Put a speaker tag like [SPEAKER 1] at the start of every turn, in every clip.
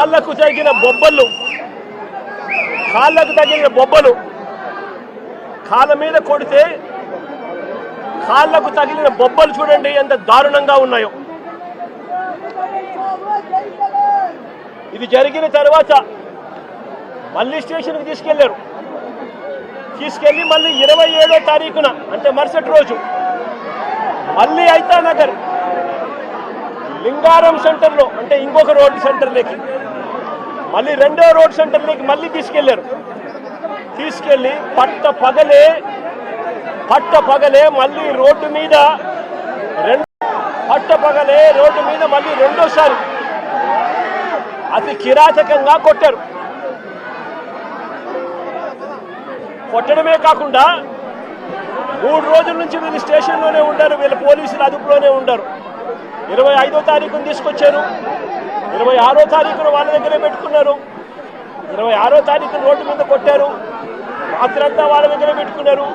[SPEAKER 1] కాళ్ళకు తగిన బొబ్బలు కాళ్ళ మీద కొడితే కాళ్ళకు తగిలిన బొబ్బలు చూడండి ఎంత దారుణంగా ఉన్నాయో. ఇది జరిగిన తర్వాత మళ్ళీ స్టేషన్కి తీసుకెళ్ళి మళ్ళీ 27వ తారీఖున అంటే మరుసటి రోజు మళ్ళీ ఐతానగర్ లింగారం సెంటర్లో అంటే ఇంకొక రోడ్ సెంటర్లోకి మళ్ళీ 2వ రోడ్ సెంటర్లోకి మళ్ళీ తీసుకెళ్ళి పట్టపగలే మళ్ళీ రోడ్డు మీద మళ్ళీ రెండోసారి అతి కిరాతకంగా కొట్టడమే కాకుండా 3 రోజుల నుంచి వీళ్ళు స్టేషన్లోనే ఉండారు, వీళ్ళ పోలీసులు అదుపులోనే ఉండారు. 25వ తారీఖున తీసుకొచ్చారు, 26వ తారీఖున వాళ్ళ దగ్గరే పెట్టుకున్నారు, 26వ తారీఖున రోడ్డు మీద కొట్టారు, రాత్రంతా వాళ్ళ దగ్గరే పెట్టుకున్నారు,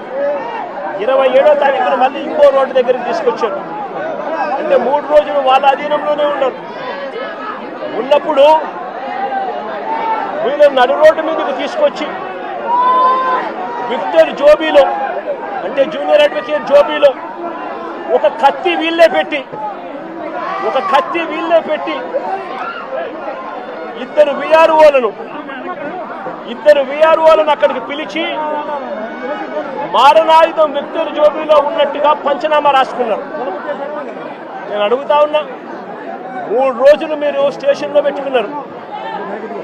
[SPEAKER 1] 27వ తారీఖున మళ్ళీ ఇంకో రోడ్డు దగ్గరికి తీసుకొచ్చారు. అంటే 3 రోజులు వాళ్ళ అధీనంలోనే ఉన్నప్పుడు వీళ్ళు నడు రోడ్డు మీదకి తీసుకొచ్చి విక్టర్ జోబీలో అంటే జూనియర్ అడ్వకేట్ జోబీలో ఒక కత్తి వీళ్ళే పెట్టి ఇద్దరు విఆర్ఓలను అక్కడికి పిలిచి మారణాయుధం విక్టర్ జోబీలో ఉన్నట్టుగా పంచనామా రాసుకున్నారు. నేను అడుగుతా ఉన్నా, 3 రోజులు మీరు స్టేషన్లో పెట్టుకున్నారు,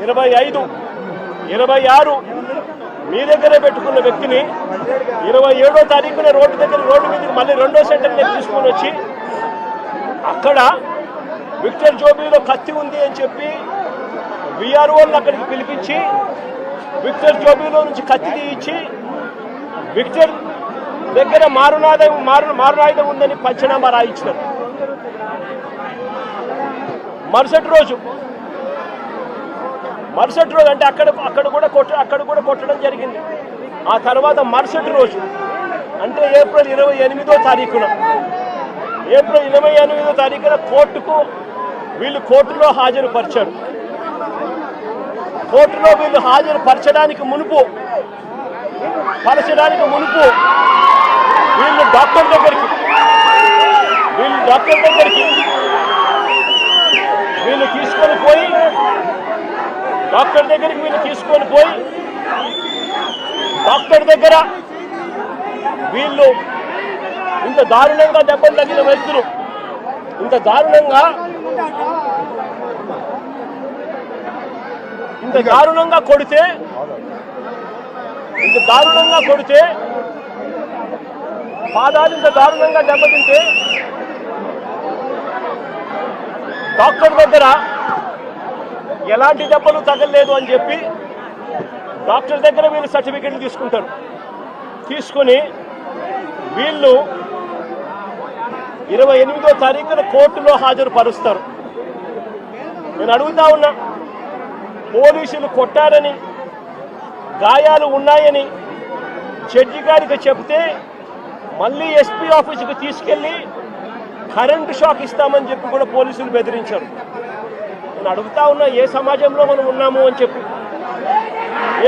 [SPEAKER 1] 25, 26 మీ దగ్గరే పెట్టుకున్న వ్యక్తిని 27వ తారీఖున రోడ్డు మీదకి మళ్ళీ 2వ సెంటర్లోకి తీసుకొని వచ్చి అక్కడ విక్టర్ జోబీలో కత్తి ఉంది అని చెప్పి విఆర్ఓలను అక్కడికి పిలిపించి విక్టర్ జోబీలో నుంచి కత్తి తీయించి విక్టర్ దగ్గర మారణాయుధం ఉందని పంచనామా రాయించినారు. మరుసటి రోజు అంటే అక్కడ కూడా కొట్టడం జరిగింది. ఆ తర్వాత మరుసటి రోజు అంటే ఏప్రిల్ 28వ తారీఖున కోర్టులో హాజరుపరిచారు. కోర్టులో వీళ్ళు హాజరుపరచడానికి మునుపు వీళ్ళు డాక్టర్ దగ్గరికి తీసుకొని పోయి డాక్టర్ దగ్గర వీళ్ళు ఇంత దారుణంగా దెబ్బలు తగిన వ్యక్తులు ఇంత దారుణంగా కొడితే పాదాలు ఇంత దారుణంగా దెబ్బతింటే డాక్టర్ దగ్గర ఎలాంటి దెబ్బలు తగలలేదు అని చెప్పి డాక్టర్ దగ్గర వీళ్ళు సర్టిఫికెట్లు తీసుకొని వీళ్ళు 28వ తారీఖున కోర్టులో హాజరుపరుస్తారు. నేను అడుగుతా ఉన్నా, పోలీసులు కొట్టారని గాయాలు ఉన్నాయని జడ్జి గారికి చెప్తే మళ్ళీ ఎస్పీ ఆఫీసుకు తీసుకెళ్లి కరెంటు షాక్ ఇస్తామని చెప్పి కూడా పోలీసులు బెదిరించారు. నేను అడుగుతా ఉన్నా, ఏ సమాజంలో మనం ఉన్నాము అని చెప్పి.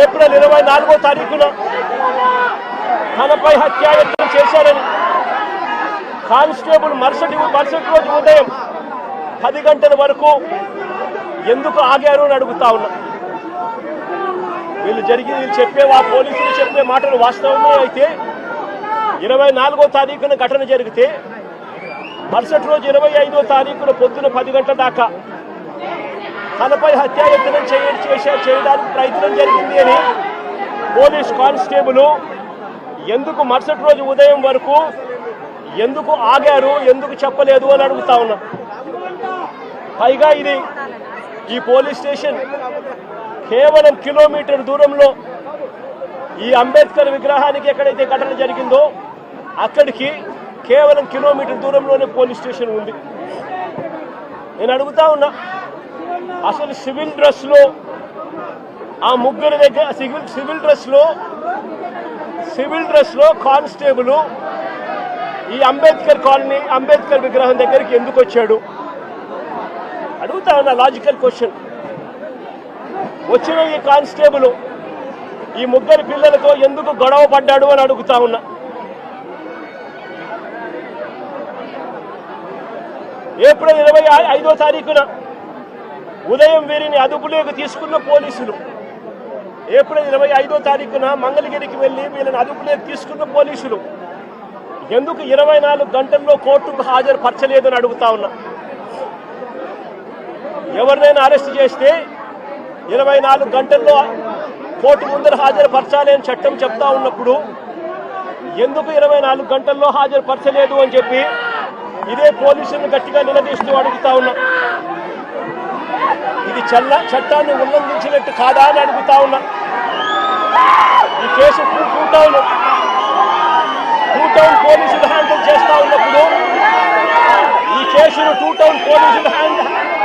[SPEAKER 1] ఏప్రిల్ 24వ తారీఖున తనపై హత్యాయత్నం చేశారని కానిస్టేబుల్ మరుసటి రోజు ఉదయం 10 గంటల వరకు ఎందుకు ఆగారు అని అడుగుతా ఉన్నా. పోలీసులు చెప్పే మాటలు వాస్తవమే అయితే 24వ తారీఖున ఘటన జరిగితే మరుసటి రోజు 25వ తారీఖున పొద్దున 10 గంటల దాకా తనపై హత్యాయత్నం చేయడానికి ప్రయత్నం జరిగింది అని పోలీస్ కానిస్టేబుల్ ఎందుకు మరుసటి రోజు ఉదయం వరకు ఎందుకు ఆగారు, ఎందుకు చెప్పలేదు అని అడుగుతా ఉన్నా. పైగా ఈ పోలీస్ స్టేషన్ కేవలం కిలోమీటర్ దూరంలో ఈ అంబేద్కర్ విగ్రహానికి ఎక్కడైతే ఘటన జరిగిందో అక్కడికి కేవలం కిలోమీటర్ దూరంలోనే పోలీస్ స్టేషన్ ఉంది. నేను అడుగుతా ఉన్నా, అసలు సివిల్ డ్రెస్లో ఆ ముగ్గురు దగ్గర సివిల్ డ్రెస్లో కానిస్టేబుల్ ఈ అంబేద్కర్ విగ్రహం దగ్గరికి ఎందుకు వచ్చాడు అడుగుతా ఉన్నా. Logical question. వచ్చిన ఈ కానిస్టేబుల్ ఈ ముగ్గురు పిల్లలతో ఎందుకు గొడవ పడ్డాడు అని అడుగుతా ఉన్నా. ఏప్రిల్ 25వ తారీఖున ఉదయం వీరిని అదుపులోకి తీసుకున్న పోలీసులు, ఏప్రిల్ 25వ తారీఖున మంగళగిరికి వెళ్ళి వీళ్ళని అదుపులోకి తీసుకున్న పోలీసులు ఎందుకు 24 గంటల్లో కోర్టుకు హాజరుపరచలేదని అడుగుతా ఉన్నా. ఎవరినైనా అరెస్ట్ చేస్తే 24 గంటల్లో కోర్టు ముందర హాజరుపరచాలి అని చట్టం చెప్తా ఉన్నప్పుడు ఎందుకు 24 గంటల్లో హాజరుపరచలేదు అని చెప్పి ఇదే పోలీసులను గట్టిగా నిలదీస్తూ అడుగుతా ఉన్నా. ఇది చట్టాన్ని ఉల్లంఘించినట్టు కాదా అని అడుగుతా ఉన్నా. ఈ కేసు టూ టౌన్ పోలీసులు హ్యాండిల్ చేస్తా ఉన్నప్పుడు, ఈ కేసును టూ టౌన్ పోలీసులు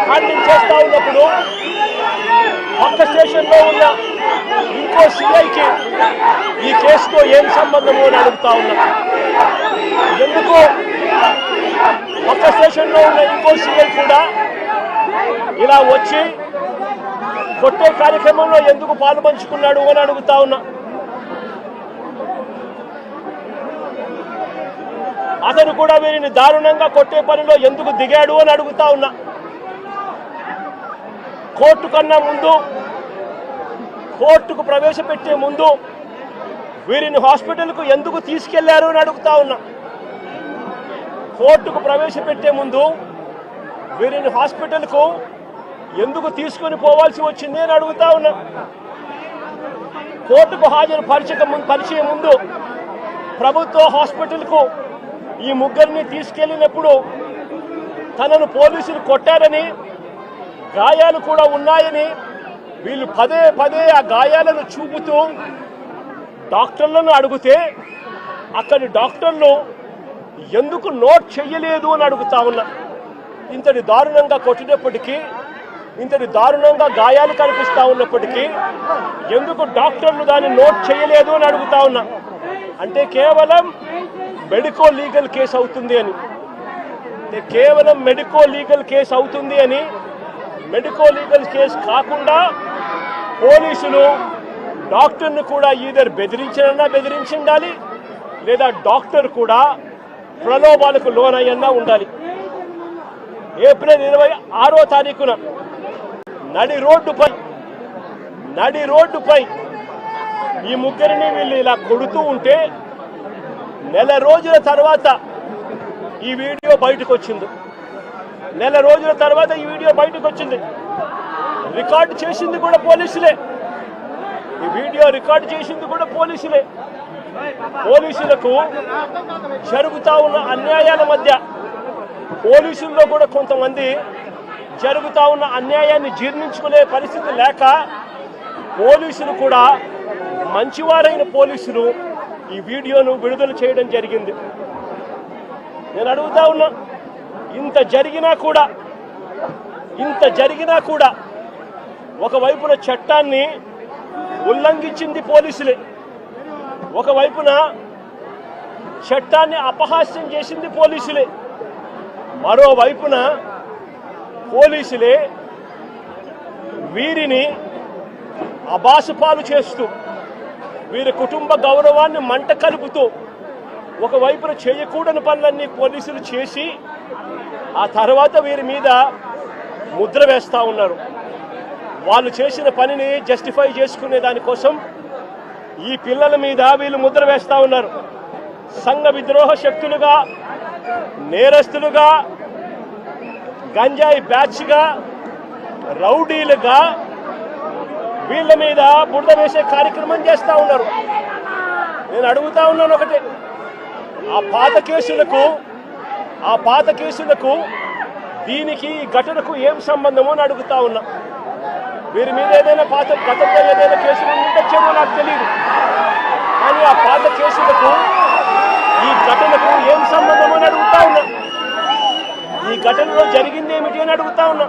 [SPEAKER 1] హ్యాండిల్ చేస్తా ఉన్నప్పుడు పక్క స్టేషన్లో ఉన్న ఇంకో సిఐకి ఈ కేసుతో ఏం సంబంధము అని అడుగుతా ఉన్నా. ఎందుకు పక్క స్టేషన్లో ఉన్న ఇంకో సిఐ కూడా ఇలా వచ్చి కొట్టే కార్యక్రమంలో ఎందుకు పాల్పంచుకున్నాడు అని అడుగుతా ఉన్నా. అతను కూడా వీరిని దారుణంగా కొట్టే పనిలో ఎందుకు దిగాడు అని అడుగుతా ఉన్నా. కోర్టు కన్నా ముందు, కోర్టుకు ప్రవేశపెట్టే ముందు వీరిని హాస్పిటల్కు ఎందుకు తీసుకెళ్లారు అని అడుగుతా ఉన్నా. కోర్టుకు ప్రవేశపెట్టే ముందు వీరిని హాస్పిటల్కు ఎందుకు తీసుకొని పోవాల్సి వచ్చింది అని అడుగుతా ఉన్నా. కోర్టుకు పరిచయం ముందు ప్రభుత్వ హాస్పిటల్కు ఈ ముగ్గురిని తీసుకెళ్లినప్పుడు తనను పోలీసులు కొట్టారని, గాయాలు కూడా ఉన్నాయని వీళ్ళు పదే పదే ఆ గాయాలను చూపుతూ డాక్టర్లను అడిగితే అక్కడి డాక్టర్లు ఎందుకు నోట్ చెయ్యలేదు అని అడుగుతా ఉన్నా. ఇంతటి దారుణంగా కొట్టినప్పటికీ, ఇంతటి దారుణంగా గాయాలు కనిపిస్తా ఉన్నప్పటికీ ఎందుకు డాక్టర్లు దాన్ని నోట్ చేయలేదు అని అడుగుతా ఉన్నా. అంటే కేవలం మెడికో లీగల్ కేసు అవుతుంది అని, కేవలం మెడికో లీగల్ కేసు అవుతుంది అని, మెడికో లీగల్ కేసు కాకుండా పోలీసులు డాక్టర్ను కూడా ఈధర్ బెదిరించాలి, లేదా డాక్టర్ కూడా ప్రలోభాలకు లోనయ్యన్నా ఉండాలి. ఏప్రిల్ 26వ తారీఖున నడి రోడ్డుపై ఈ ముగ్గురిని వీళ్ళు ఇలా కొడుతూ ఉంటే నెల రోజుల తర్వాత ఈ వీడియో బయటకు వచ్చింది. నెల రోజుల తర్వాత ఈ వీడియో బయటకు వచ్చింది. రికార్డు చేసింది కూడా పోలీసులే. ఈ వీడియో రికార్డు చేసింది కూడా పోలీసులే. పోలీసులకు జరుగుతా ఉన్న అన్యాయాల మధ్య పోలీసుల్లో కూడా కొంతమంది జరుగుతా ఉన్న అన్యాయాన్ని జీర్ణించుకునే పరిస్థితి లేక పోలీసులు కూడా, మంచివారైన పోలీసులు ఈ వీడియోను విడుదల చేయడం జరిగింది. నేను అడుగుతా ఉన్నా, ఇంత జరిగినా కూడా ఒకవైపున చట్టాన్ని ఉల్లంఘించింది పోలీసులే, ఒకవైపున చట్టాన్ని అపహాస్యం చేసింది పోలీసులే, మరోవైపున పోలీసులే వీరిని అబాసుపాలు చేస్తూ, వీరి కుటుంబ గౌరవాన్ని మంట కలుపుతూ ఒకవైపున చేయకూడని పనులన్నీ పోలీసులు చేసి ఆ తర్వాత వీరి మీద ముద్ర వేస్తూ ఉన్నారు. వాళ్ళు చేసిన పనిని జస్టిఫై చేసుకునే దానికోసం ఈ పిల్లల మీద వీళ్ళు ముద్ర వేస్తూ ఉన్నారు. సంఘ విద్రోహ శక్తులుగా, నేరస్తులుగా, గంజాయి బ్యాచ్గా, రౌడీలుగా వీళ్ళ మీద బురద వేసే కార్యక్రమం చేస్తూ ఉన్నారు. నేను అడుగుతా ఉన్నాను ఒకటే, ఆ పాత కేసులకు దీనికి ఈ ఘటనకు ఏం సంబంధమో అని అడుగుతా ఉన్నా. వీరి మీద ఏదైనా గతంలో ఏదైనా కేసులు ఉండొచ్చేమో నాకు తెలియదు, కానీ ఆ పాత కేసులకు ఈ ఘటనకు ఏం సంబంధమో అని అడుగుతా ఉన్నా. ఈ ఘటనలో జరిగింది ఏమిటి అని అడుగుతా ఉన్నా.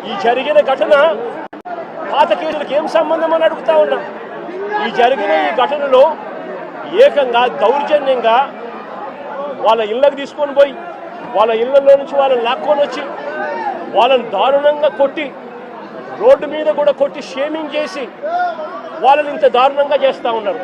[SPEAKER 1] ఈ జరిగిన ఘటన పాత కేసులకు ఏం సంబంధం అని అడుగుతా ఉన్నా. ఈ ఘటనలో ఏకంగా దౌర్జన్యంగా వాళ్ళ ఇళ్ళకు తీసుకొని పోయి, వాళ్ళ ఇళ్లలో నుంచి వాళ్ళని లాక్కొని వచ్చి వాళ్ళని దారుణంగా కొట్టి రోడ్డు మీద కూడా కొట్టి షేమింగ్ చేసి వాళ్ళని ఇంత దారుణంగా చేస్తూ ఉన్నారు.